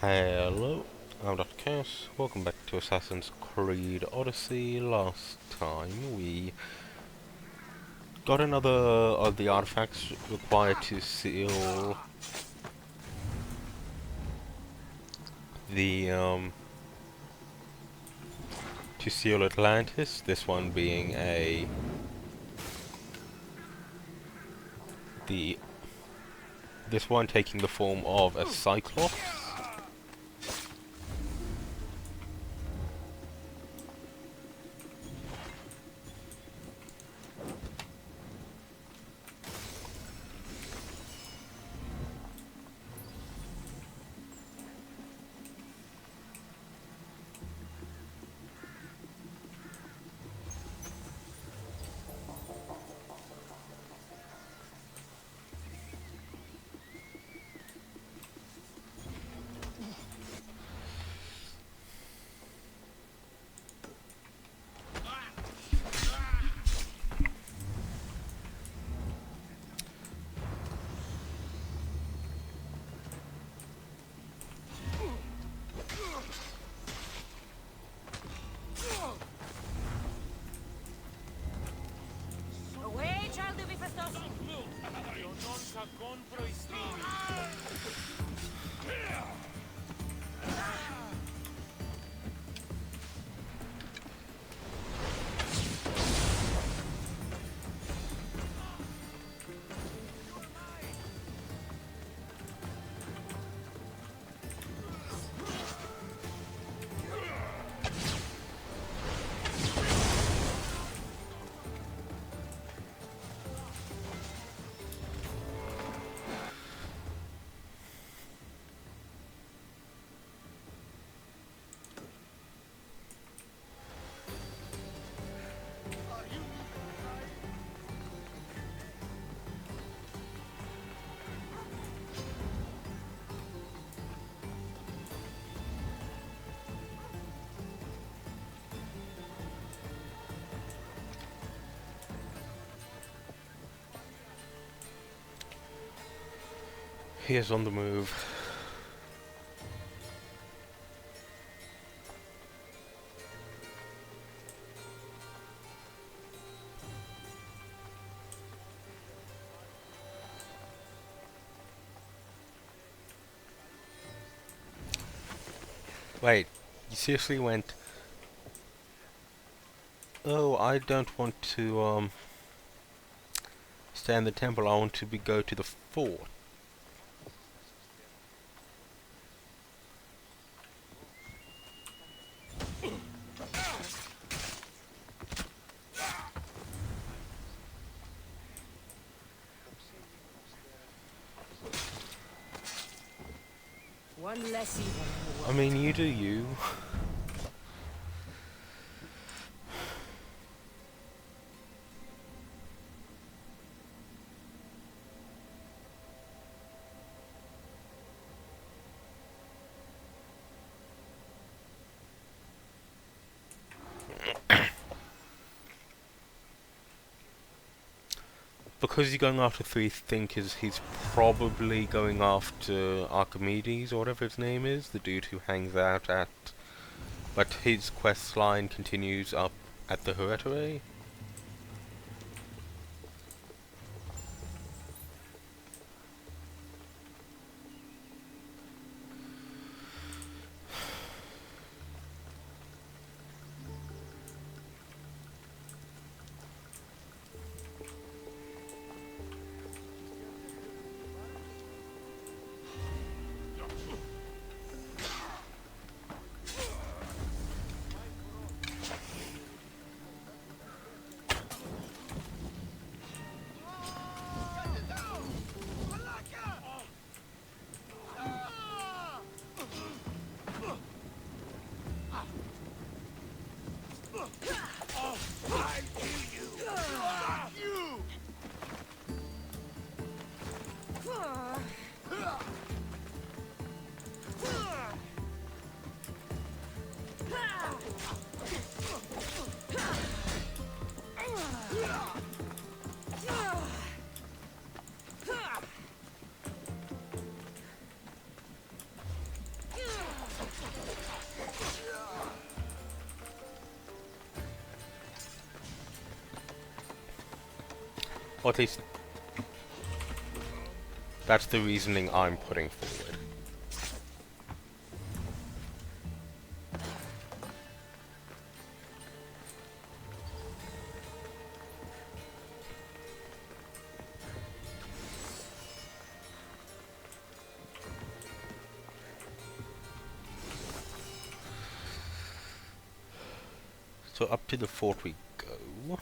Hello, I'm Dr. Chaos. Welcome back to Assassin's Creed Odyssey. Last time we got another of the artifacts required to seal the Atlantis. This one being the this one taking the form of a Cyclops. Away, child of Hephaestus! Io non sa contro i stili. He is on the move. Wait, you seriously went, oh, I don't want to stay in the temple, I want to go to the fort. One less evil in the I world. mean, you do you. Because he's going after three thinkers, he's probably going after Archimedes, or whatever his name is, the dude who hangs out at... But his quest line continues up at the Hurritere. Or at least that's the reasoning I'm putting forward. So up to the fort we go.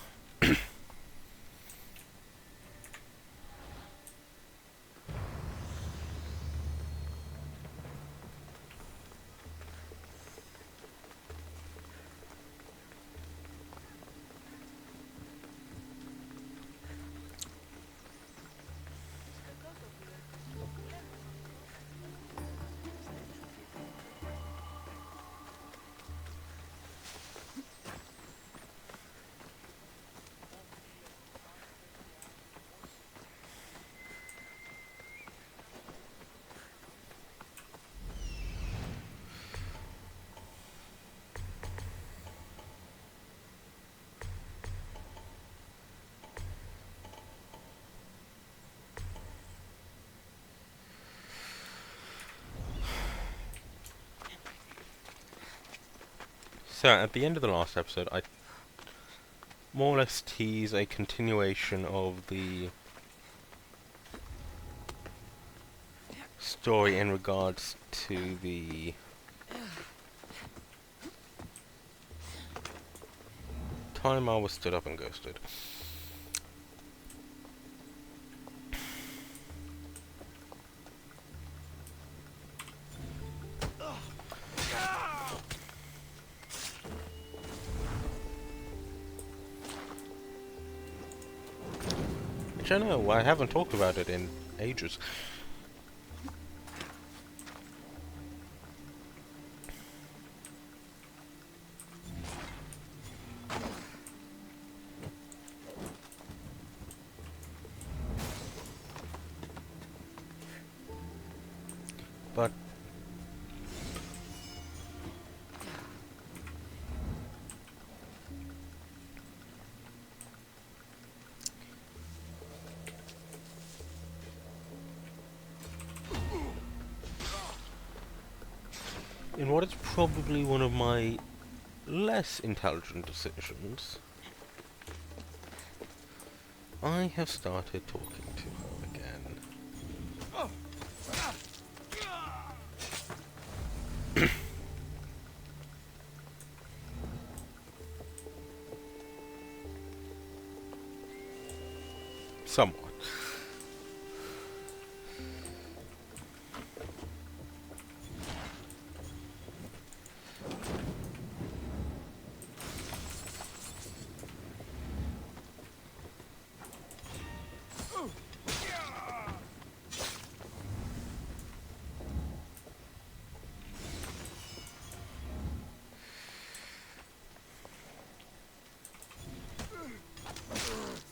So at the end of the last episode, I more or less tease a continuation of the story in regards to the time I was stood up and ghosted. Which I know, I haven't talked about it in ages. But in what is probably one of my less intelligent decisions, I have started talking to her again. Somewhat.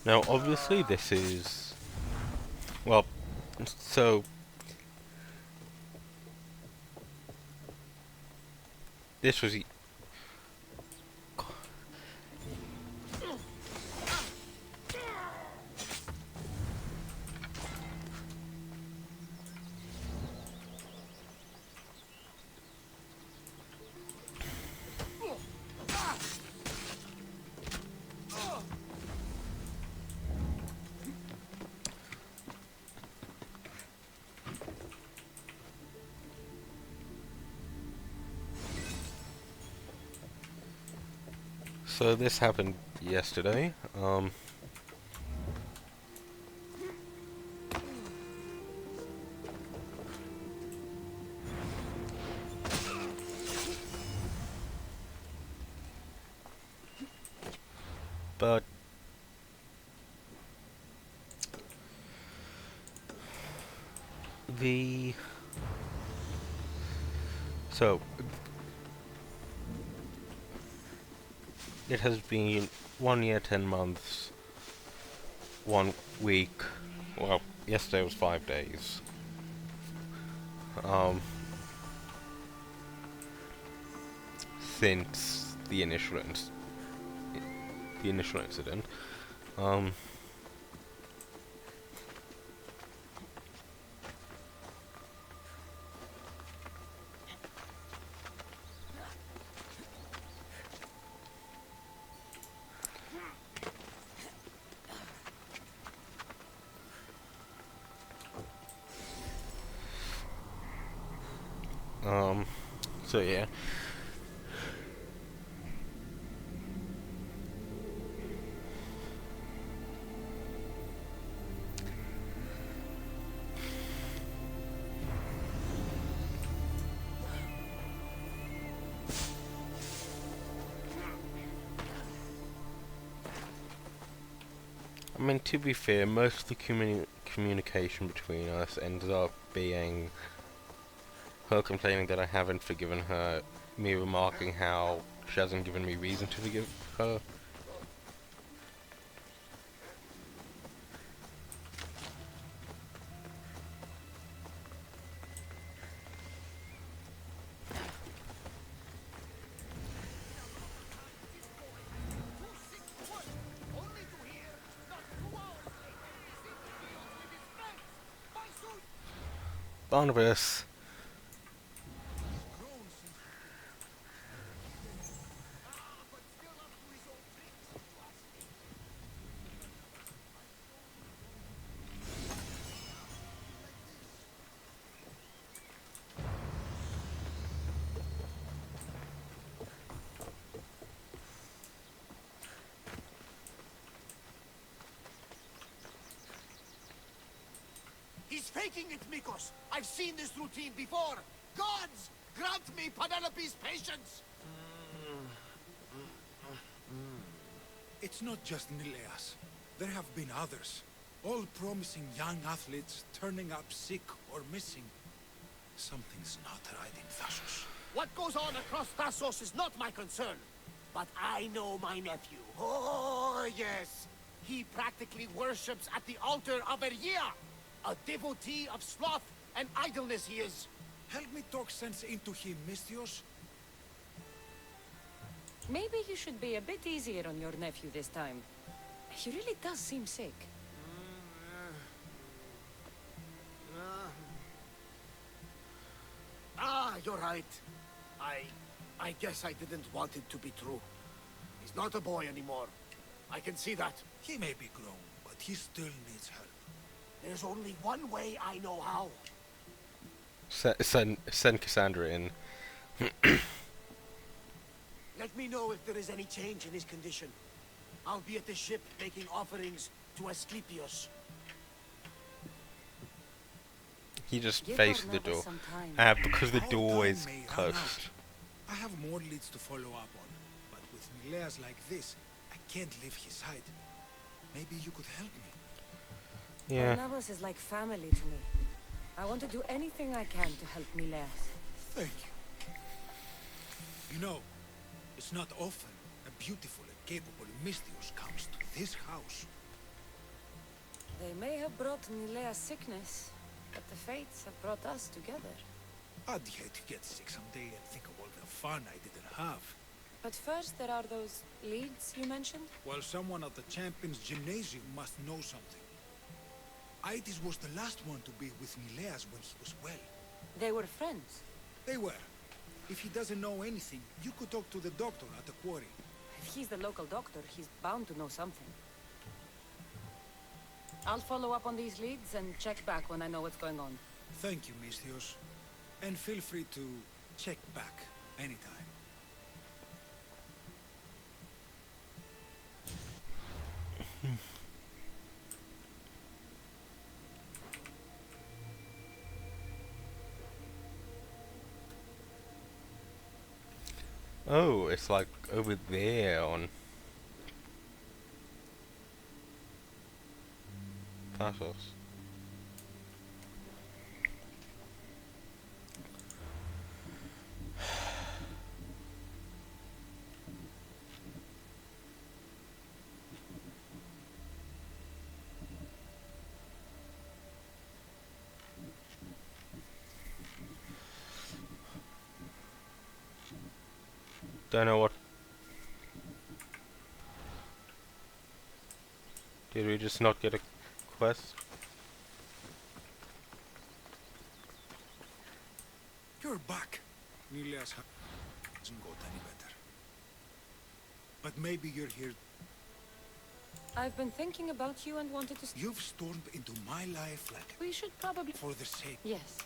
Now, obviously, this is... well, so... this was... So this happened yesterday. But the... so it has been 1 year, 10 months, 1 week, well, yesterday was 5 days. Since the initial incident. So yeah. I mean, to be fair, most of the communication between us ends up being her complaining that I haven't forgiven her, me remarking how she hasn't given me reason to forgive her. Barnabas. He's faking it, Mikos. I've seen this routine before. Gods, grant me Penelope's patience. It's not just Nileas. There have been others. All promising young athletes turning up sick or missing. Something's not right in Thassos. What goes on across Thassos is not my concern. But I know my nephew. Oh, yes. He practically worships at the altar of Ergia. A devotee of sloth and idleness he is. Help me talk sense into him, Misthios. Maybe you should be a bit easier on your nephew this time. He really does seem sick. You're right. I guess I didn't want it to be true. He's not a boy anymore. I can see that. He may be grown, but he still needs help. There's only one way I know how. Send Cassandra in. Let me know if there is any change in his condition. I'll be at the ship making offerings to Asclepius. He just Give faces the Barnabas door. some time. Because the Our door time is may run closed. out. I have more leads to follow up on, but with Nileas like this, I can't leave his side. Maybe you could help me. Yeah. Barnabas is like family to me. I want to do anything I can to help Nileas. Thank you. You know, it's not often a beautiful and capable Misthios comes to this house. They may have brought Nileas sickness, but the fates have brought us together. I'd hate to get sick someday and think of all the fun I didn't have. But first there are those leads you mentioned? Well, someone at the Champions Gymnasium must know something. Aitis was the last one to be with Nileas when he was well. They were friends. They were. If he doesn't know anything, you could talk to the doctor at the quarry. If he's the local doctor, he's bound to know something. I'll follow up on these leads and check back when I know what's going on. Thank you, Misthios. And feel free to check back anytime. Oh, it's like over there on Thassos. Don't know what. Did we just not get a quest? You're back. Nileas hasn't got any better. But maybe you're here. I've been thinking about you and wanted to... You've stormed into my life like We should probably... for the sake. Yes.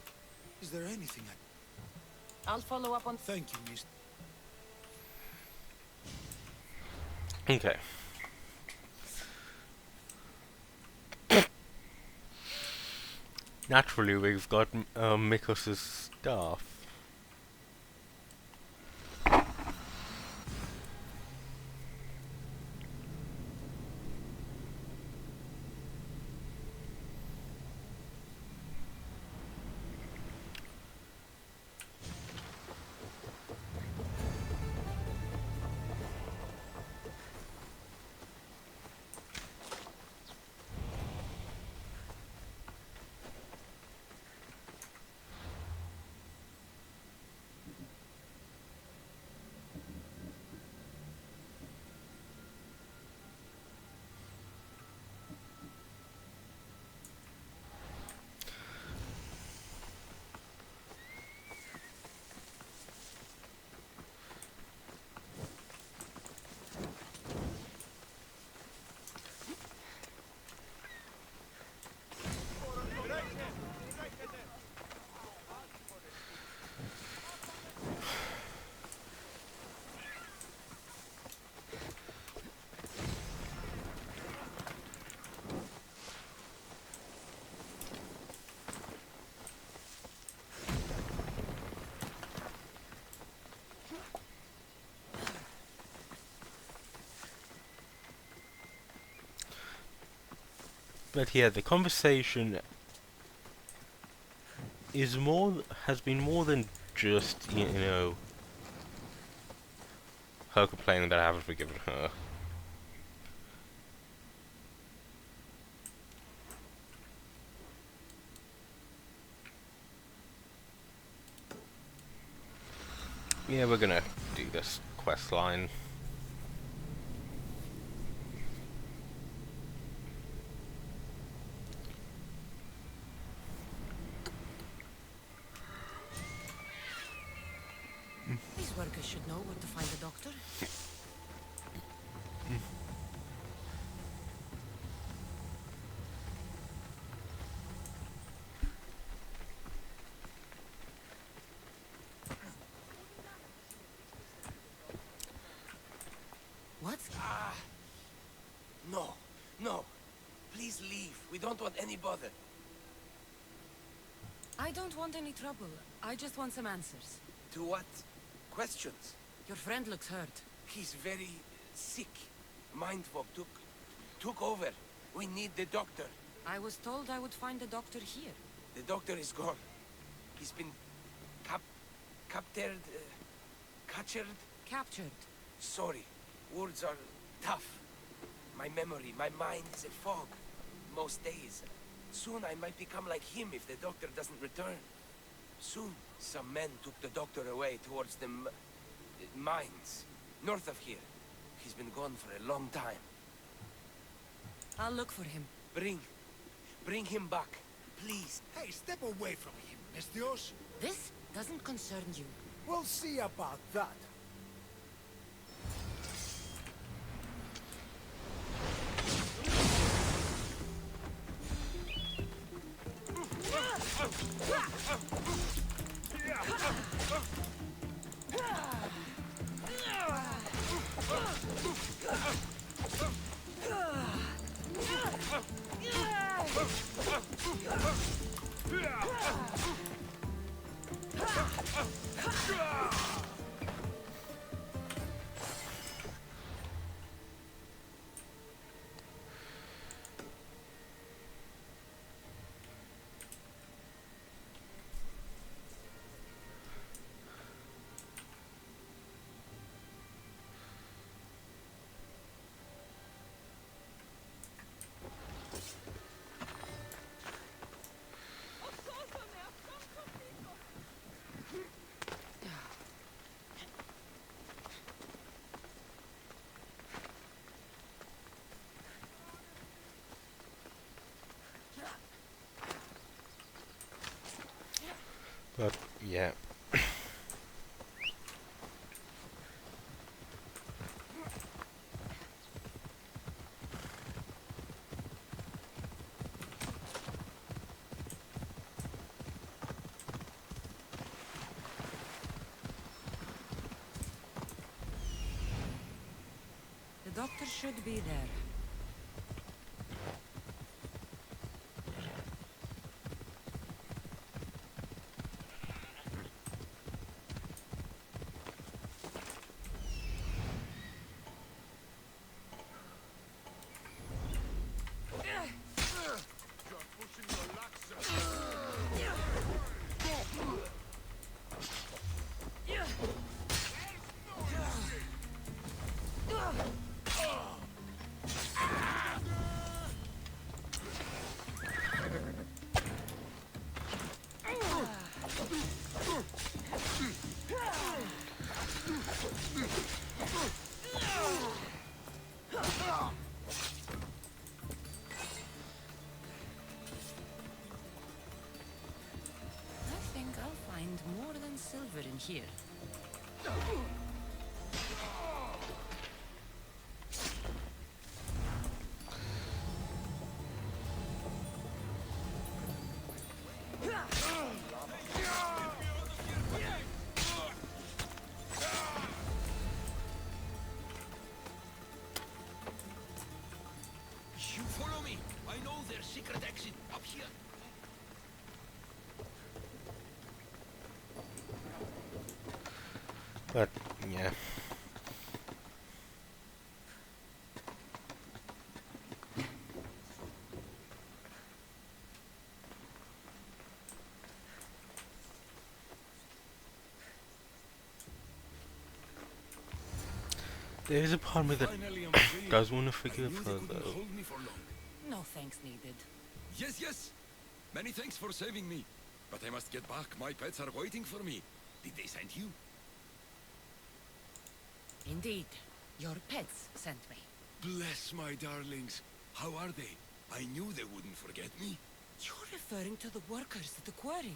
Is there anything I'll follow up on... Thank you, Miss. Okay. Naturally, we've got Mikos's staff. But yeah, the conversation is has been more than just, you know, her complaining that I haven't forgiven her. Yeah, we're gonna do this quest line. These workers should know where to find the doctor. What? No, no. Please leave. We don't want any bother. I don't want any trouble. I just want some answers. To what? Questions? Your friend looks hurt. He's very sick. Mind fog took over. We need the doctor. I was told I would find the doctor here. The doctor is gone. He's been captured. Captured. Sorry. Words are tough. My memory, my mind is a fog. Most days. Soon I might become like him if the doctor doesn't return. Soon, some men took the doctor away towards the mines, north of here. He's been gone for a long time. I'll look for him. Bring him back, please. Hey, step away from him, Mestios. This doesn't concern you. We'll see about that. But yeah. doctor should be there. You're pushing your luck, sir. I think I'll find more than silver in here. You follow me. I know their secret exit up here. But yeah. There's a part of me that Finally, I'm free. does want to I forgive knew her they couldn't though. hold me for long. No thanks needed. Yes, yes. Many thanks for saving me. But I must get back. My pets are waiting for me. Did they send you? Indeed. Your pets sent me. Bless my darlings. How are they? I knew they wouldn't forget me. You're referring to the workers at the quarry.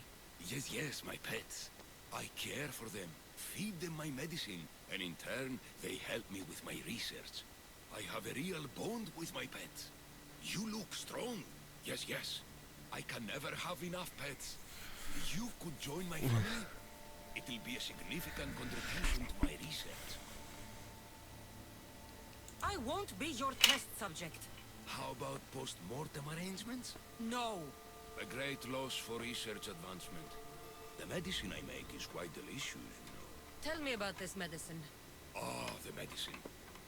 Yes, yes, my pets. I care for them, feed them my medicine, and in turn, they help me with my research. I have a real bond with my pets. You look strong. Yes, yes. I can never have enough pets. You could join my family. It'll be a significant contribution to my research. I won't be your test subject. How about post-mortem arrangements? No. A great loss for research advancement. The medicine I make is quite delicious, you know. Tell me about this medicine. Ah, the medicine.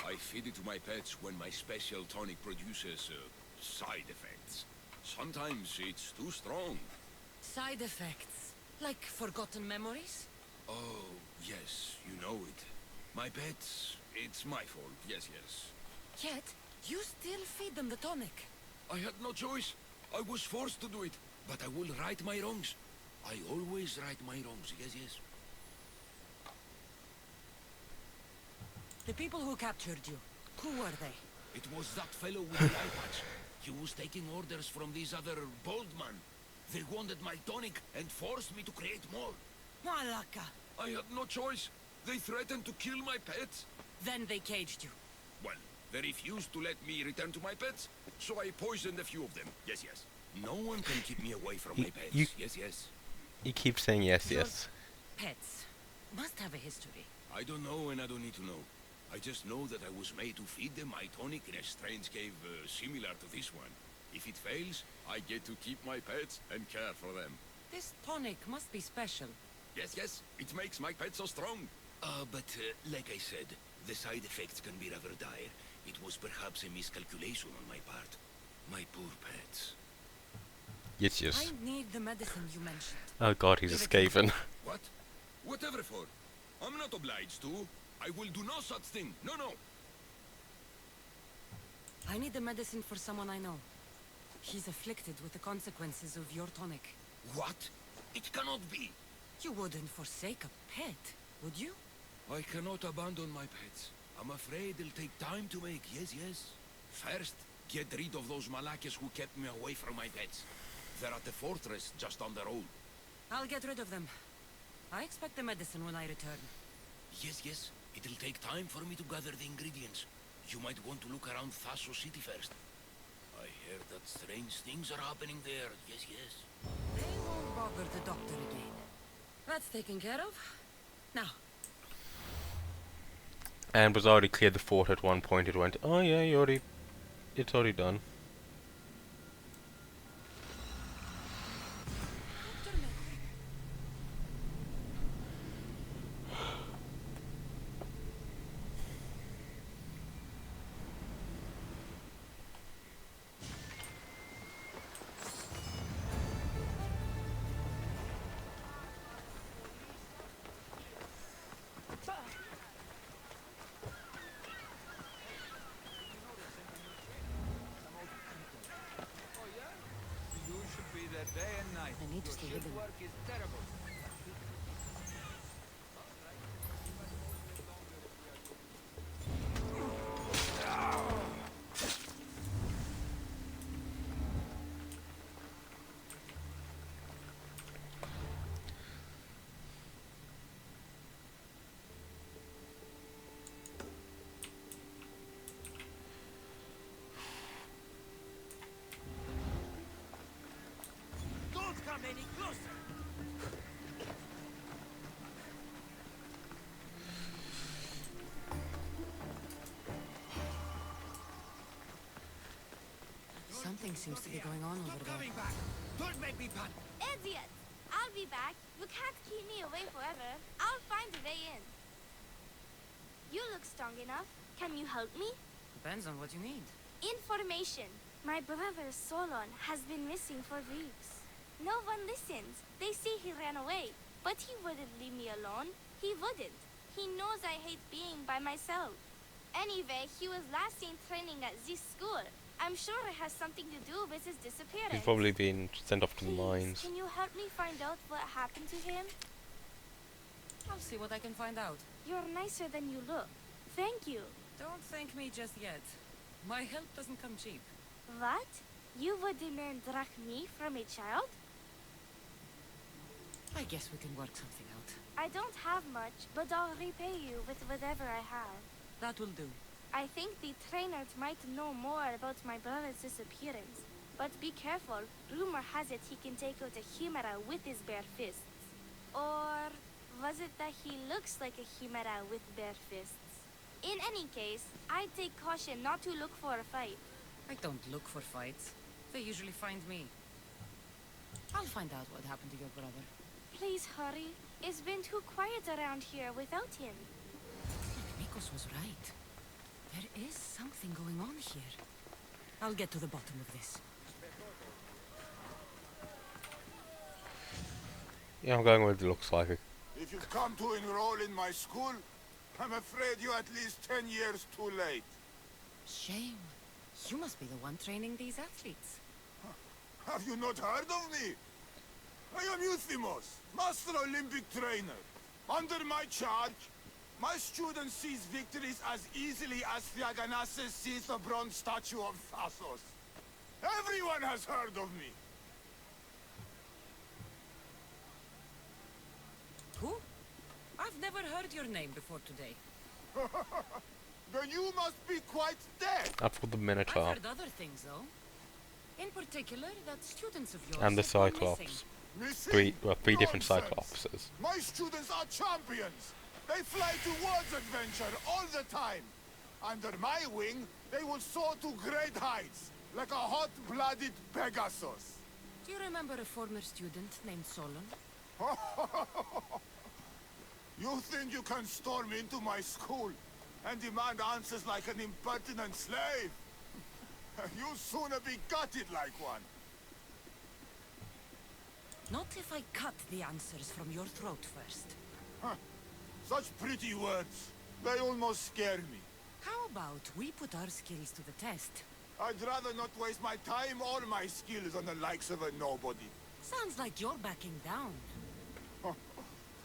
I feed it to my pets when my special tonic produces side effects. Sometimes it's too strong. Side effects? Like forgotten memories? Oh, yes, you know it. My pets, it's my fault, yes, yes. Yet, you still feed them the tonic. I had no choice. I was forced to do it. But I will right my wrongs. I always right my wrongs, yes, yes. The people who captured you, who were they? It was that fellow with the eye patch. He was taking orders from this other bald man. They wanted my tonic and forced me to create more. Malaka. I had no choice. They threatened to kill my pets. Then they caged you. Well, they refused to let me return to my pets, so I poisoned a few of them. Yes, yes. No one can keep me away from my pets. Yes, yes. You keep saying yes, Your yes. pets must have a history. I don't know and I don't need to know. I just know that I was made to feed them my tonic in a strange cave similar to this one. If it fails, I get to keep my pets and care for them. This tonic must be special. Yes, yes. It makes my pets so strong. But like I said, the side effects can be rather dire. It was perhaps a miscalculation on my part. My poor pets. Yes, yes. I need the medicine you mentioned. Oh god, he's Give it to me. escaping. What? Whatever for. I'm not obliged to. I will do no such thing. No, no. I need the medicine for someone I know. He's afflicted with the consequences of your tonic. What? It cannot be. You wouldn't forsake a pet, would you? I cannot abandon my pets. I'm afraid it'll take time to make. Yes, yes. First, get rid of those Malakas who kept me away from my pets. They're at the fortress just on the road. I'll get rid of them. I expect the medicine when I return. Yes, yes. It'll take time for me to gather the ingredients. You might want to look around Thasso City first. I hear that strange things are happening there. Yes, yes. They won't bother the doctor again. That's taken care of. Now, And was already cleared the fort at one point. It went, oh yeah, it's already done. You should be there day and night. I need to stay with them. Work is terrible. Don't come any closer! Something seems to be going on over there. Coming back! Don't make me panic! Idiot! I'll be back. You can't keep me away forever. I'll find a way in. You look strong enough. Can you help me? Depends on what you need. Information. My brother Solon has been missing for weeks. No one listens. They say he ran away. But he wouldn't leave me alone. He wouldn't. He knows I hate being by myself. Anyway, he was last seen training at this school. I'm sure it has something to do with his disappearance. He's probably been sent off to the Please, mines. can you help me find out what happened to him? I'll see what I can find out. You're nicer than you look. Thank you. Don't thank me just yet. My help doesn't come cheap. What? You would demand drachmi from a child? I guess we can work something out. I don't have much, but I'll repay you with whatever I have. That will do. I think the trainers might know more about my brother's disappearance. But be careful. Rumor has it he can take out a chimera with his bare fists. Or was it that he looks like a chimera with bare fists? In any case, I'd take caution not to look for a fight. I don't look for fights. They usually find me. I'll find out what happened to your brother. Please hurry. It's been too quiet around here without him. Nikos was right. There is something going on here. I'll get to the bottom of this. Yeah, I'm going with it looks like it. If you've come to enroll in my school, I'm afraid you're at least 10 years too late. Shame. You must be the one training these athletes. Have you not heard of me? I am Euthymos, Master Olympic Trainer. Under my charge, my student sees victories as easily as Theaganasses sees the bronze statue of Thasos. Everyone has heard of me. Who? I've never heard your name before today. Then you must be quite deaf. That's for the I've Minotaur. heard other things, though. In particular, that students of yours And the have gone Cyclops. Missing? Three different Nonsense. Cyclopses. My students are champions. They fly towards adventure all the time. Under my wing, they will soar to great heights, like a hot-blooded Pegasus. Do you remember a former student named Solon? You think you can storm into my school and demand answers like an impertinent slave? You'll sooner be gutted like one. Not if I cut the answers from your throat first. Such pretty words. They almost scare me. How about we put our skills to the test? I'd rather not waste my time or my skills on the likes of a nobody. Sounds like you're backing down.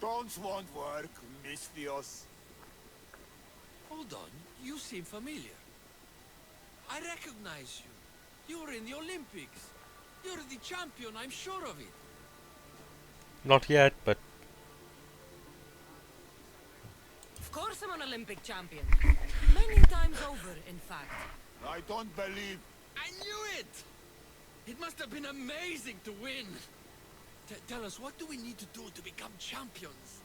Don't want work, Misthios. Hold on, you seem familiar. I recognize you. You're in the Olympics. You're the champion, I'm sure of it. Not yet, but Of course I'm an Olympic champion. Many times over, in fact. I don't believe... I knew it! It must have been amazing to win. Tell us, what do we need to do to become champions?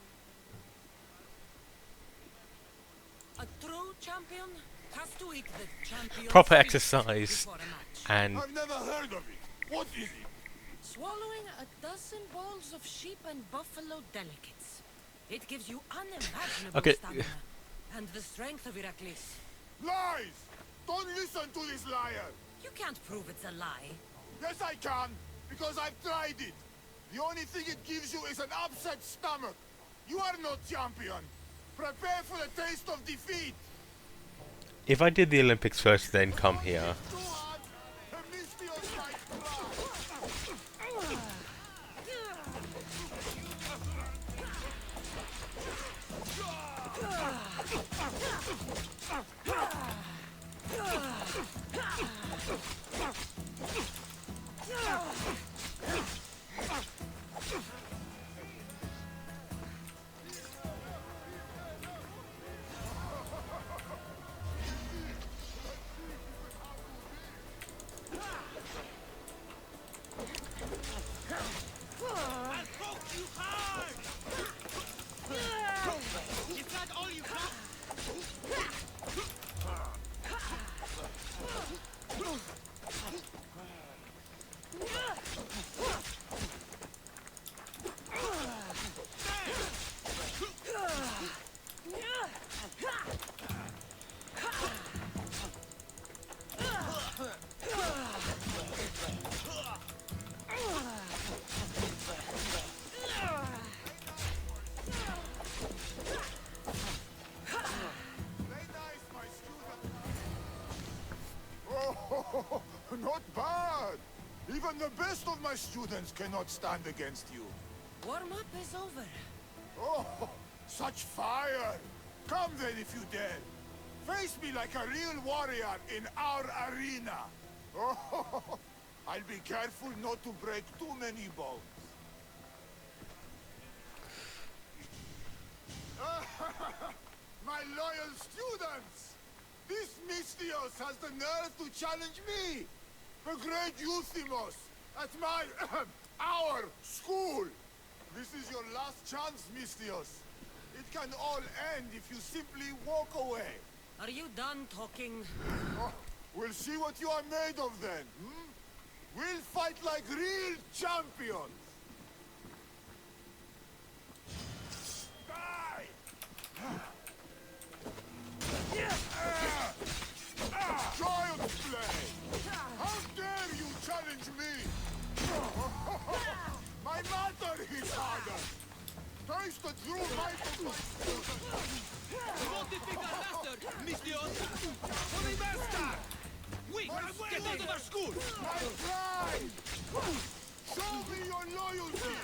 A true champion has to eat the champion's Proper feet exercise before a match. and I've never heard of it. What is it? Swallowing a dozen bowls of sheep and buffalo delicates. It gives you unimaginable Okay. stamina and the strength of Heracles. Lies! Don't listen to this liar! You can't prove it's a lie. Yes, I can, because I've tried it. The only thing it gives you is an upset stomach. You are not champion. Prepare for the taste of defeat. if I did the Olympics first, then come here. Too hard. Themisthios might cry. Not bad. Even the best of my students cannot stand against you. Warm-up is over. Oh, such fire! Come then if you dare. Face me like a real warrior in our arena. Oh, I'll be careful not to break too many bones. My loyal students! This Misthios has the nerve to challenge me! The great Euthymos! At my... our school! This is your last chance, Misthios. It can all end if you simply walk away. Are you done talking? Oh, we'll see what you are made of then, hmm? We'll fight like real champions! Die! Child's play! How dare you challenge me? My mother hits harder! Taste the true might of my students! You won't defeat our master, Misthios! Holy master! We get out of our school! My pride! Show me your loyalty!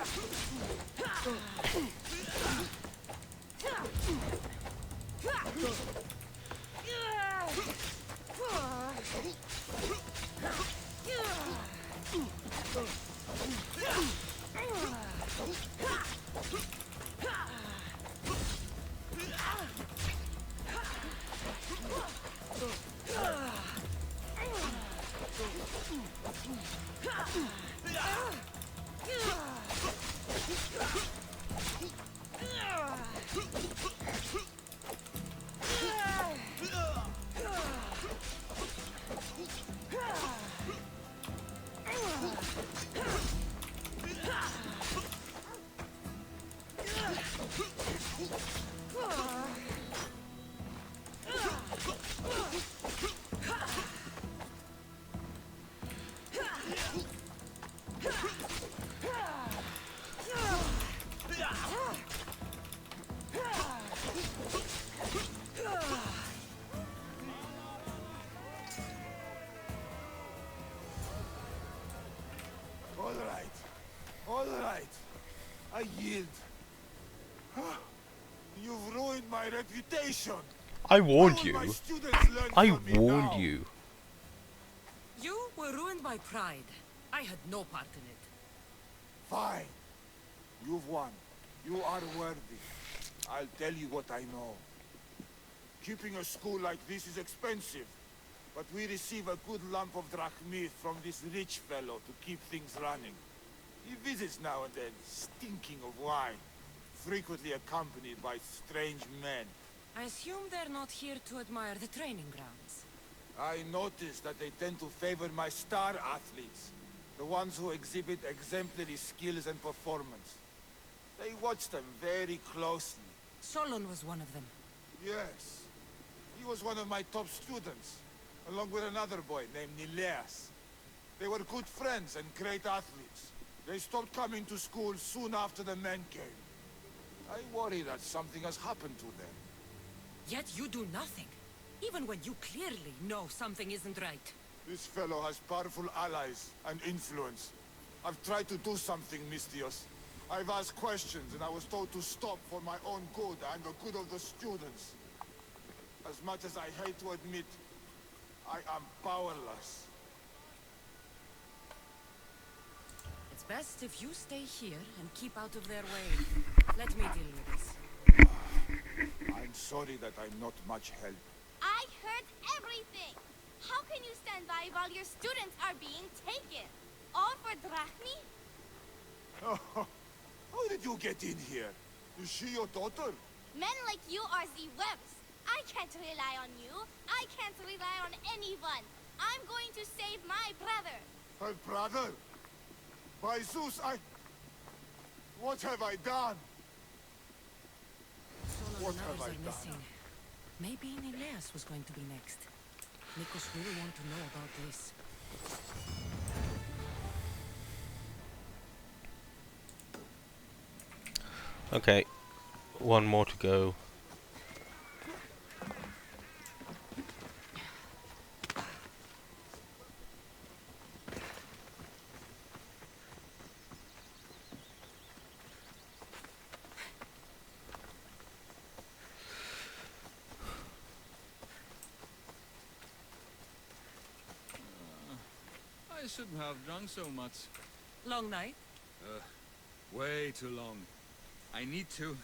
All right. I yield. You've ruined my reputation. I warned How will my you. students learn I from me warned now? you. You were ruined by pride. I had no part in it. Fine. You've won. You are worthy. I'll tell you what I know. Keeping a school like this is expensive, but we receive a good lump of drachmi from this rich fellow to keep things running. He visits now and then, stinking of wine, frequently accompanied by strange men. I assume they're not here to admire the training grounds. I noticed that they tend to favor my star athletes, the ones who exhibit exemplary skills and performance. They watch them very closely. Solon was one of them. Yes. He was one of my top students, along with another boy named Nileas. They were good friends and great athletes. They stopped coming to school soon after the men came. I worry that something has happened to them. Yet you do nothing, even when you clearly know something isn't right. This fellow has powerful allies and influence. I've tried to do something, Mistios. I've asked questions and I was told to stop for my own good and the good of the students. As much as I hate to admit, I am powerless. It's best if you stay here and keep out of their way. Let me deal with this. I'm sorry that I'm not much help. I heard everything. How can you stand by while your students are being taken? All for drachmi? How did you get in here? Is she your daughter? Men like you are the webs. I can't rely on you. I can't rely on anyone. I'm going to save my brother. Her brother? By Zeus, what have I done? Solon What and have others I are done? missing. Maybe Nileas was going to be next. Nikos will want to know about this. Okay, one more to go. I shouldn't have drunk so much. Long night? Way too long. I need to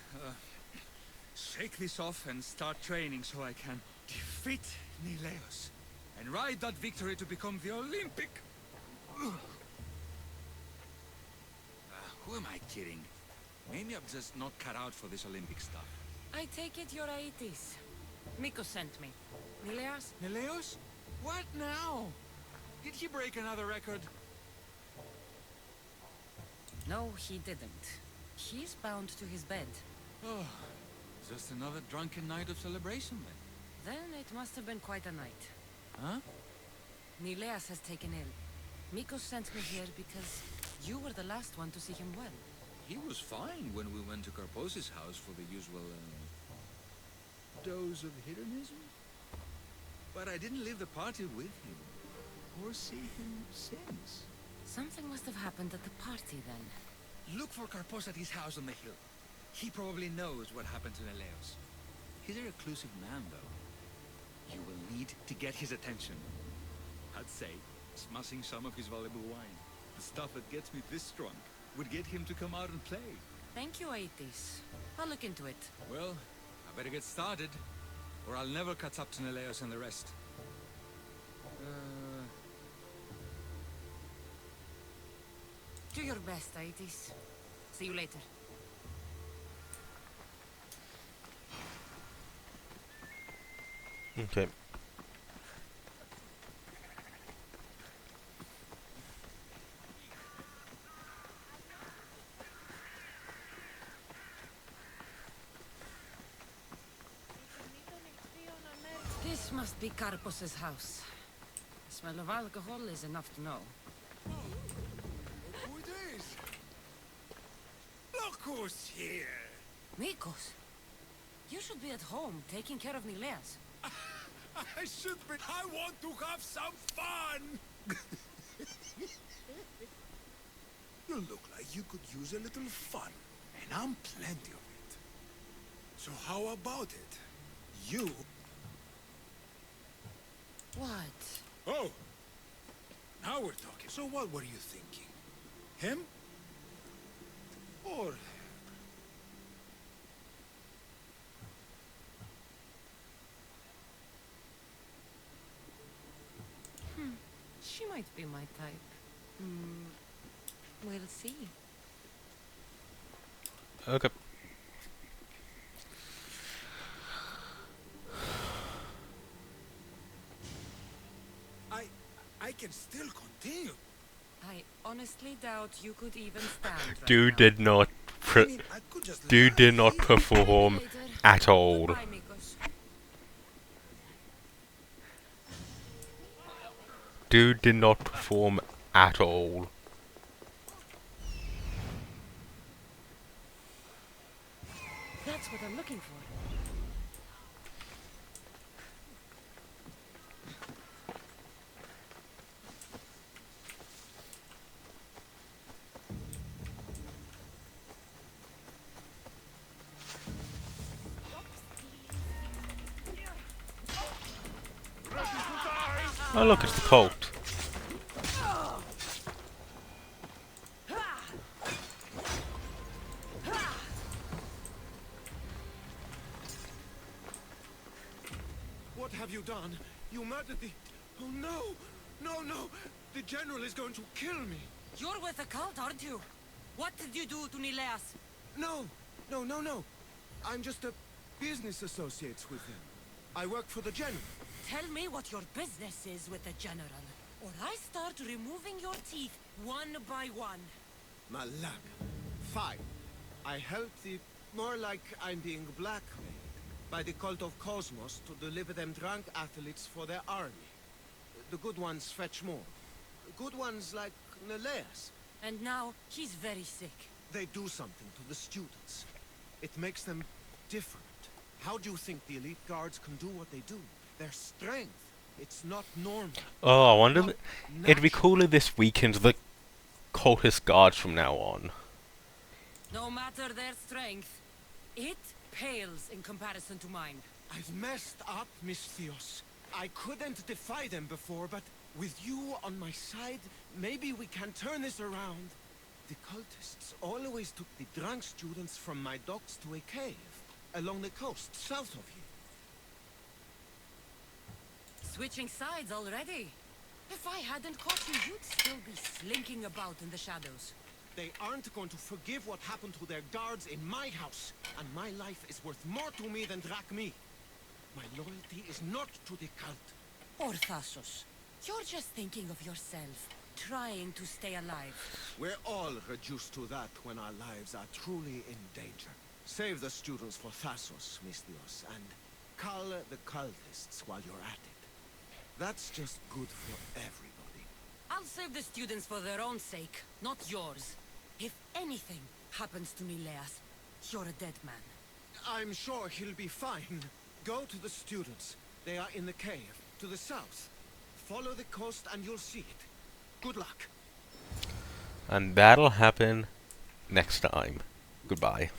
shake this off and start training so I can defeat Nileos and ride that victory to become the Olympic. Who am I kidding? Maybe I'm just not cut out for this Olympic stuff. I take it you're Aetis. Mikos sent me. Nileas? Nileos? What now? Did he break another record? No, he didn't. He's bound to his bed. Oh, just another drunken night of celebration then. Then it must have been quite a night. Huh? Nileas has taken ill. Mikos sent me here because you were the last one to see him well. He was fine when we went to Karpos's house for the usual, dose of hedonism. But I didn't leave the party with him, or see him since. Something must have happened at the party then. Look for Karpos at his house on the hill. He probably knows what happened to Neleos. He's a reclusive man, though. You will need to get his attention. I'd say, smashing some of his valuable wine. The stuff that gets me this drunk would get him to come out and play. Thank you, Aetis. I'll look into it. Well, I better get started, or I'll never catch up to Neleos and the rest. Do your best, Aetis. See you later. Okay. This must be Karpos's house. The smell of alcohol is enough to know. Who it is? Look who's here! Mikos, you should be at home taking care of Nileas. I should be. I want to have some fun! You look like you could use a little fun, and I'm plenty of it. So how about it? You... What? Oh! Now we're talking. So what were you thinking? Him? Or... She might be my type. We'll see. Okay. can still continue. I honestly doubt you could even stand right Dude now. did not. I mean, I could just Dude did not lie. perform Later. at all. Goodbye, Mikos. Dude did not perform at all. That's what I'm looking for. Oh look, it's the cult. What have you done? You murdered the... Oh no! No, no! The general is going to kill me! You're with the cult, aren't you? What did you do to Nileas? No! No, no, no! I'm just a business associate with him. I work for the general. Tell me what your business is with the general, or I start removing your teeth one by one. Malak. Fine. I help the... More like I'm being blackmailed by the cult of Cosmos to deliver them drunk athletes for their army. The good ones fetch more. Good ones like Nileas. And now he's very sick. They do something to the students. It makes them different. How do you think the elite guards can do what they do? Their strength. It's not normal. Oh, I wonder. Not It'd be natural. cool if this weakens the cultist guards from now on. No matter their strength, it pales in comparison to mine. I've messed up, Misthios. I couldn't defy them before, but with you on my side, maybe we can turn this around. The cultists always took the drunk students from my docks to a cave along the coast south of here. Switching sides already. If I hadn't caught you, you'd still be slinking about in the shadows. They aren't going to forgive what happened to their guards in my house, and my life is worth more to me than Drachmi. My loyalty is not to the cult. Or Thassos. You're just thinking of yourself, trying to stay alive. We're all reduced to that when our lives are truly in danger. Save the students for Thassos, Misthios, and cull the cultists while you're at it. That's just good for everybody. I'll save the students for their own sake, not yours. If anything happens to Nileas, you're a dead man. I'm sure he'll be fine. Go to the students. They are in the cave, to the south. Follow the coast and you'll see it. Good luck. And that'll happen next time. Goodbye.